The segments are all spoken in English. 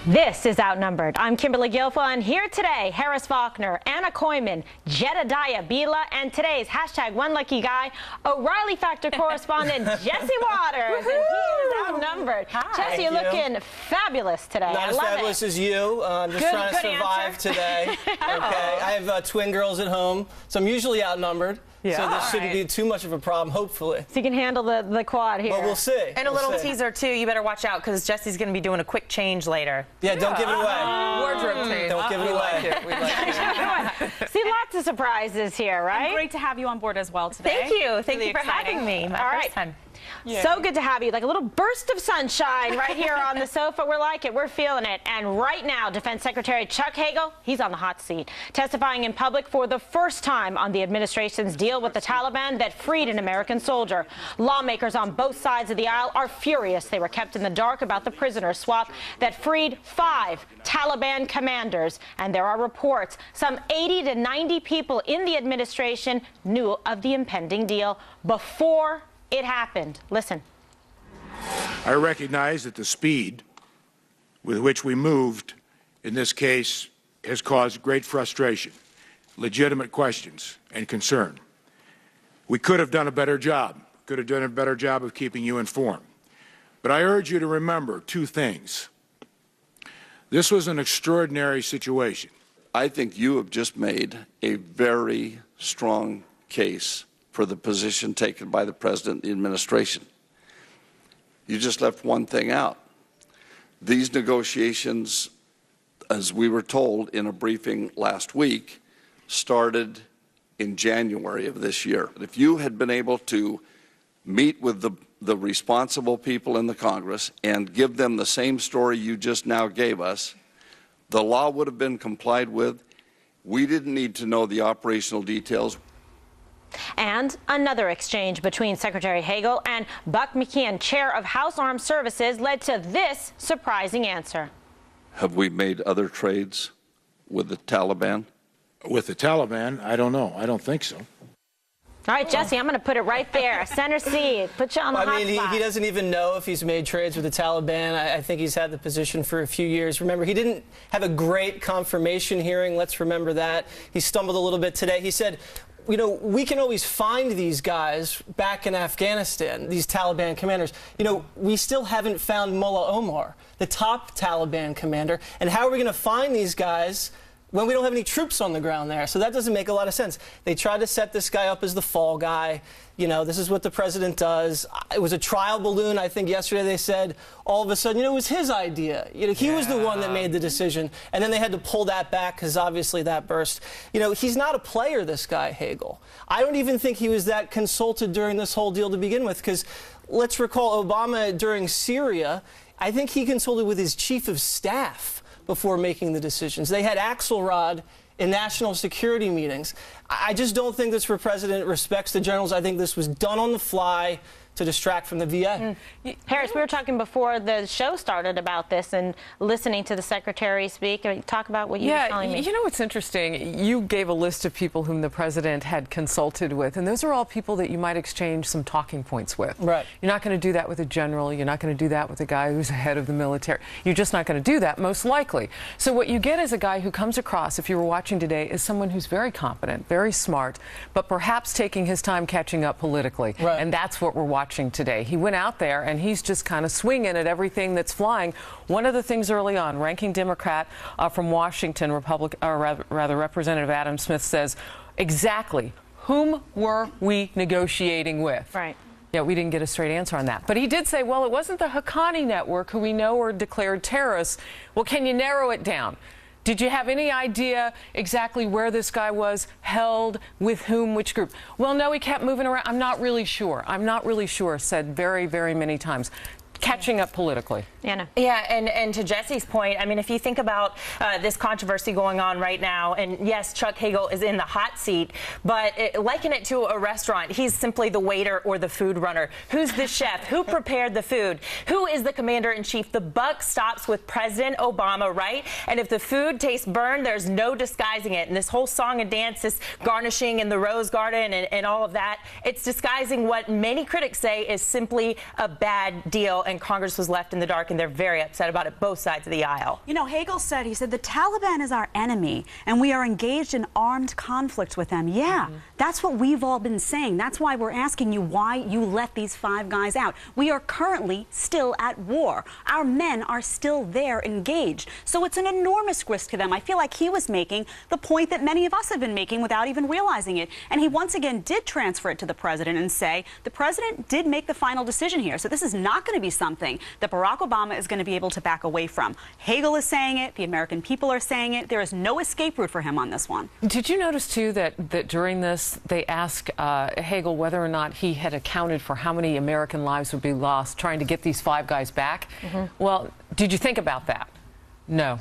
This is Outnumbered. I'm Kimberly Guilfoyle, and here today, Harris Faulkner, Anna Koyman, Jedediah Bila, and today's #OneLuckyGuy, O'Reilly Factor correspondent Jesse Waters. And he is Outnumbered. Hi. Jesse, you're looking fabulous today. Not as fabulous as you. I'm just trying to survive today. Okay. I have twin girls at home, so I'm usually outnumbered. Yeah. So this shouldn't be too much of a problem, hopefully. So you can handle the quad here. Well, we'll see. And a little teaser, too. You better watch out, because Jesse's going to be doing a quick change later. Yeah, don't give it away. Wardrobe change. Don't give it away. We like it. See, lots of surprises here, right? And great to have you on board as well today. Thank you. Thank Really you for having me. My first time. Yeah. So good to have you. Like a little burst of sunshine right here on the sofa. We're like it. We're feeling it. And right now, Defense Secretary Chuck Hagel, he's on the hot seat, testifying in public for the first time on the administration's deal with the Taliban that freed an American soldier. Lawmakers on both sides of the aisle are furious they were kept in the dark about the prisoner swap that freed 5 Taliban commanders. And there are reports some 80 to 90 people in the administration knew of the impending deal before it happened. Listen. I recognize that the speed with which we moved in this case has caused great frustration, legitimate questions, and concern. We could have done a better job, of keeping you informed. But I urge you to remember 2 things. This was an extraordinary situation. I think you have just made a very strong case for the position taken by the President and the administration. You just left one thing out. These negotiations, as we were told in a briefing last week, started in January of this year. If you had been able to meet with the responsible people in the Congress and give them the same story you just now gave us, the law would have been complied with. We didn't need to know the operational details. And another exchange between Secretary Hagel and Buck McKeon, chair of House Armed Services, led to this surprising answer. Have we made other trades with the Taliban? With the Taliban, I don't know. I don't think so. All right, Jesse, I'm going to put it right there, center seat. Put you on the hot spot. He doesn't even know if he's made trades with the Taliban. I think he's had the position for a few years. Remember, he didn't have a great confirmation hearing. Let's remember that. He stumbled a little bit today. He said, you know, we can always find these guys back in Afghanistan, these Taliban commanders. You know, we still haven't found Mullah Omar, the top Taliban commander. And how are we going to find these guys when we don't have any troops on the ground there? So that doesn't make a lot of sense. They tried to set this guy up as the fall guy. You know, this is what the president does. It was a trial balloon. I think yesterday they said all of a sudden, you know, it was his idea. You know, he was the one that made the decision. And then they had to pull that back because obviously that burst. You know, he's not a player, this guy, Hagel. I don't even think he was that consulted during this whole deal to begin with, because let's recall Obama during Syria, I think he consulted with his chief of staff before making the decisions. They had Axelrod in national security meetings. I just don't think this president respects the generals. I think this was done on the fly to distract from the VA. Harris, we were talking before the show started about this and listening to the secretary speak. Talk about what you were telling me. You know what's interesting? You gave a list of people whom the president had consulted with, and those are all people that you might exchange some talking points with. Right. You're not going to do that with a general. You're not going to do that with a guy who's the head of the military. You're just not going to do that, most likely. So what you get is a guy who comes across, if you were watching today, is someone who's very competent, very smart, but perhaps taking his time catching up politically. Right. And that's what we're watching today. He went out there and he's just kind of swinging at everything that's flying. One of the things early on, ranking Democrat from Washington, Representative Adam Smith says, exactly, whom were we negotiating with? Right. Yeah, we didn't get a straight answer on that. But he did say, well, it wasn't the Haqqani network, who we know are declared terrorists. Well, can you narrow it down? Did you have any idea exactly where this guy was held, with whom, which group? Well, no, he kept moving around. I'm not really sure. I'm not really sure, said very, very many times. Catching up politically. Anna. Yeah, and to Jesse's point, I mean, if you think about this controversy going on right now, and yes, Chuck Hagel is in the hot seat, but liken it to a restaurant. He's simply the waiter or the food runner. Who's the chef? Who prepared the food? Who is the commander-in-chief? The buck stops with President Obama, right? And if the food tastes burned, there's no disguising it. And this whole song and dance, this garnishing in the Rose Garden and all of that, it's disguising what many critics say is simply a bad deal. And and Congress was left in the dark, and they're very upset about it, both sides of the aisle. You know, Hagel said, he said, the Taliban is our enemy, and we are engaged in armed conflict with them. Yeah, that's what we've all been saying. That's why we're asking you why you let these 5 guys out. We are currently still at war. Our men are still there engaged. So it's an enormous risk to them. I feel like he was making the point that many of us have been making without even realizing it. And he once again did transfer it to the president and say, the president did make the final decision here. So this is not going to be something that Barack Obama is going to be able to back away from. Hagel is saying it. The American people are saying it. There is no escape route for him on this one. Did you notice, too, that during this, they asked Hagel whether or not he had accounted for how many American lives would be lost trying to get these 5 guys back? Well, did you think about that? No.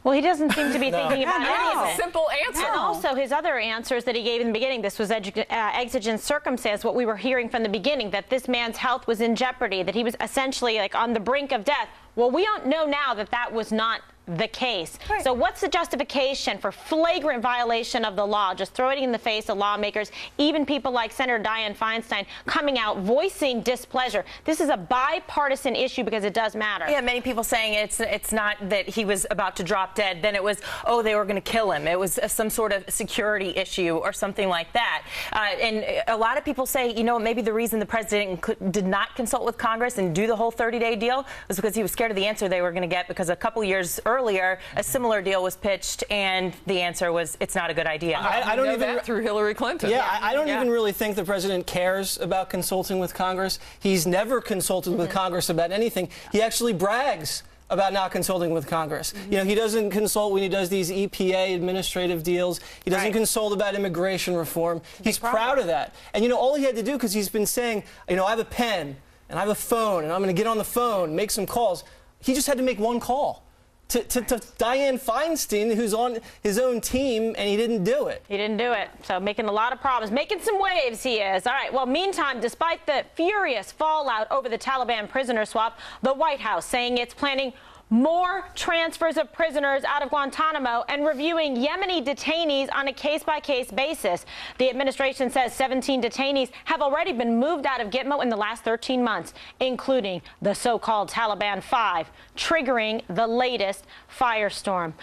Well, he doesn't seem to be thinking about anything. Simple answer. And also his other answers that he gave in the beginning, this was exigent circumstance, what we were hearing from the beginning, that this man's health was in jeopardy, that he was essentially like on the brink of death. Well, we don't know now that that was not the case. Right. So what's the justification for flagrant violation of the law, just throwing it in the face of lawmakers, even people like Senator Dianne Feinstein coming out voicing displeasure? This is a bipartisan issue because it does matter. Yeah, many people saying it's not that he was about to drop dead, then it was, oh, they were going to kill him. It was some sort of security issue or something like that. And a lot of people say, you know, maybe the reason the president did not consult with Congress and do the whole 30-day deal was because he was scared of the answer they were going to get, because a couple years earlier, a similar deal was pitched, and the answer was, it's not a good idea. I don't even that through Hillary Clinton. Yeah, I don't even really think the president cares about consulting with Congress. He's never consulted with Congress about anything. He actually brags about not consulting with Congress. You know, he doesn't consult when he does these EPA administrative deals. He doesn't consult about immigration reform. He's proud of that. And, you know, all he had to do, because he's been saying, you know, I have a pen and I have a phone and I'm going to get on the phone, make some calls. He just had to make one call to Dianne Feinstein, who's on his own team, and he didn't do it. He didn't do it. So making a lot of problems. Making some waves, he is. All right. Well, meantime, despite the furious fallout over the Taliban prisoner swap, the White House saying it's planning more transfers of prisoners out of Guantanamo and reviewing Yemeni detainees on a case-by-case basis. The administration says 17 detainees have already been moved out of Gitmo in the last 13 months, including the so-called Taliban 5, triggering the latest firestorm.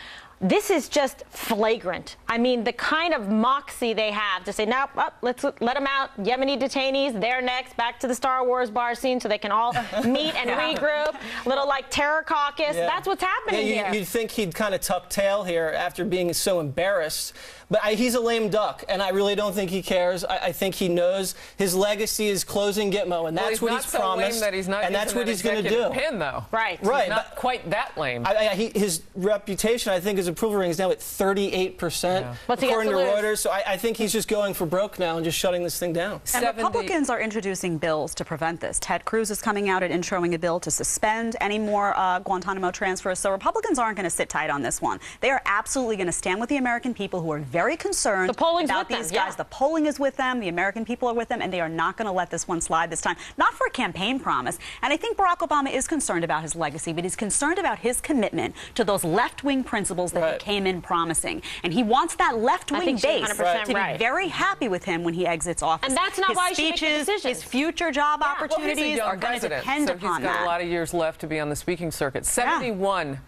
This is just flagrant. I mean, the kind of moxie they have to say, now, let's let them out. Yemeni detainees, they're next, back to the Star Wars bar scene so they can all meet and regroup. Little like terror caucus. Yeah. That's what's happening here. You'd think he'd kind of tuck tail here after being so embarrassed. But he's a lame duck, and I really don't think he cares. I think he knows his legacy is closing Gitmo, and that's what he's promised. That he's not, and that's what he's going to do. Pin, though. Right. He's not quite that lame. His reputation, I think, his approval rating is now at 38%, according to Reuters. So I think he's just going for broke now and just shutting this thing down. And Republicans are introducing bills to prevent this. Ted Cruz is coming out and introing a bill to suspend any more Guantanamo transfers. So Republicans aren't going to sit tight on this one. They are absolutely going to stand with the American people who are very concerned about these guys. The polling is with them. The American people are with them, and they are not going to let this one slide this time. Not for a campaign promise. And I think Barack Obama is concerned about his legacy, but he's concerned about his commitment to those left-wing principles that he came in promising. And he wants that left-wing base to be very happy with him when he exits office. And that's not why he should make the decisions. His future job opportunities are going to depend upon that. He's got a lot of years left to be on the speaking circuit. 71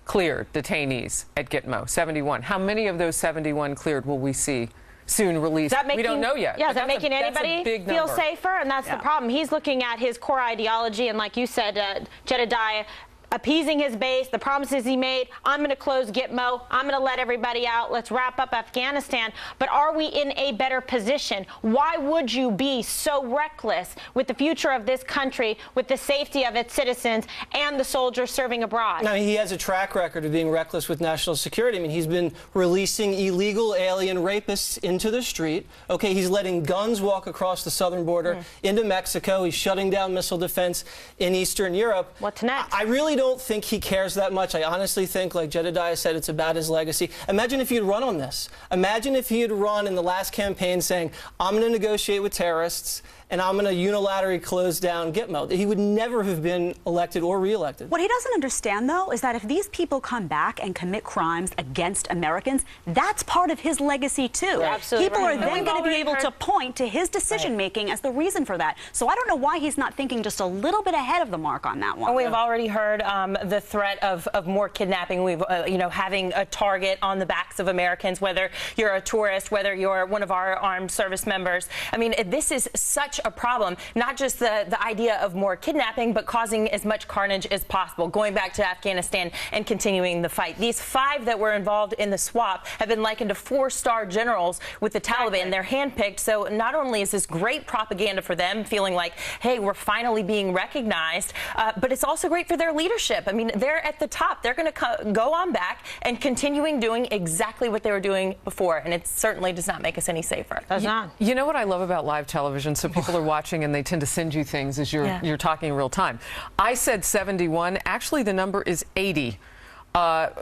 cleared detainees at Gitmo. 71. How many of those 71 cleared will we see soon released? We don't know yet. Yeah, is that making anybody feel safer? And that's the problem. He's looking at his core ideology, and like you said, Jedediah, appeasing his base, the promises he made. I'm going to close Gitmo. I'm going to let everybody out. Let's wrap up Afghanistan. But are we in a better position? Why would you be so reckless with the future of this country, with the safety of its citizens and the soldiers serving abroad? I mean, he has a track record of being reckless with national security. I mean, he's been releasing illegal alien rapists into the street. Okay, he's letting guns walk across the southern border into Mexico. He's shutting down missile defense in Eastern Europe. What's next? I really don't think he cares that much. I honestly think, like Jedediah said, it's about his legacy. Imagine if he had run on this. Imagine if he had run in the last campaign saying, I'm going to negotiate with terrorists, and I'm going to unilaterally close down Gitmo. He would never have been elected or reelected. What he doesn't understand, though, is that if these people come back and commit crimes against Americans, that's part of his legacy, too. Absolutely People right. are then going to be able to point to his decision-making as the reason for that. So I don't know why he's not thinking just a little bit ahead of the mark on that one. We've already heard the threat of more kidnapping. We've, having a target on the backs of Americans, whether you're a tourist, whether you're one of our armed service members. I mean, this is such a problem, not just the idea of more kidnapping, but causing as much carnage as possible, going back to Afghanistan and continuing the fight. These 5 that were involved in the swap have been likened to 4-star generals with the Taliban. They're handpicked, so not only is this great propaganda for them, feeling like, hey, we're finally being recognized, but it's also great for their leadership. I mean, they're at the top. They're going to go on back and continuing doing exactly what they were doing before, and it certainly does not make us any safer. Does not. You know what I love about live television? So people are watching and they tend to send you things as you're talking in real time. I said 71. Actually, the number is 80.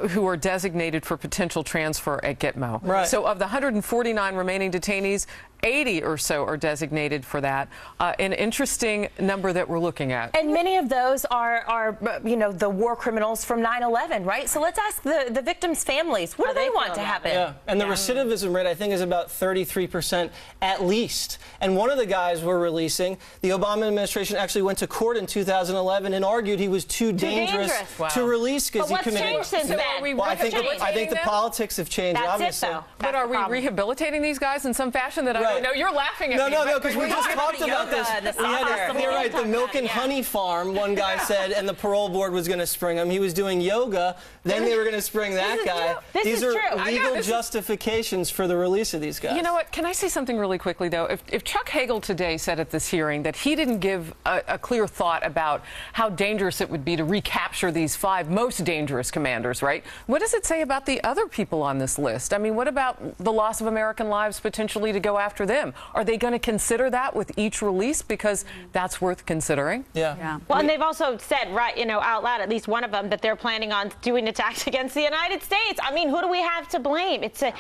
Who are designated for potential transfer at Gitmo. Right. So of the 149 remaining detainees, 80 or so are designated for that. An interesting number that we're looking at. And many of those are the war criminals from 9/11, right? So let's ask the victims' families, what do they want to happen? Yeah, and the recidivism rate, I think, is about 33% at least. And one of the guys we're releasing, the Obama administration actually went to court in 2011 and argued he was too dangerous to release because he committed. Changed since then? Well, I think the politics have changed, That's obviously. it, though. But are we rehabilitating these guys in some fashion that I don't know? You're laughing at me. No, because we just talked about this. You're right, the milk and honey farm, one guy said, and the parole board was going to spring him. He was doing yoga, then they were going to spring that guy. These are legal justifications for the release of these guys. You know what? Can I say something really quickly, though? If Chuck Hagel today said at this hearing that he didn't give a clear thought about how dangerous it would be to recapture these 5 most dangerous commanders, right? What does it say about the other people on this list? I mean, what about the loss of American lives potentially to go after them? Are they going to consider that with each release? Because that's worth considering. Yeah. Well, and they've also said, right, out loud, at least one of them, that they're planning on doing attacks against the United States. I mean, who do we have to blame? It's a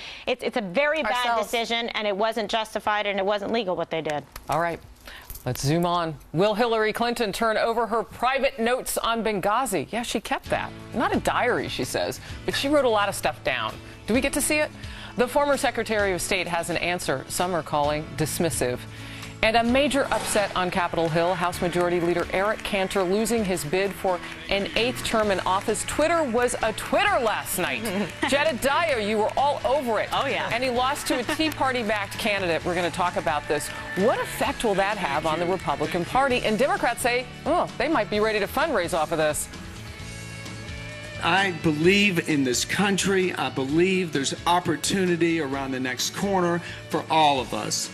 very bad decision, and it wasn't justified, and it wasn't legal what they did. All right. Let's zoom on. Will Hillary Clinton turn over her private notes on Benghazi? Yeah, she kept that. Not a diary, she says, but she wrote a lot of stuff down. Do we get to see it? The former Secretary of State has an answer some are calling dismissive. And a major upset on Capitol Hill. House Majority Leader Eric Cantor losing his bid for an 8th term in office. Twitter was a Twitter last night. Jedediah, you were all over it. Oh, yeah. And he lost to a Tea Party-backed candidate. We're going to talk about this. What effect will that have on the Republican Party? And Democrats say, oh, they might be ready to fundraise off of this. I believe in this country. I believe there's opportunity around the next corner for all of us.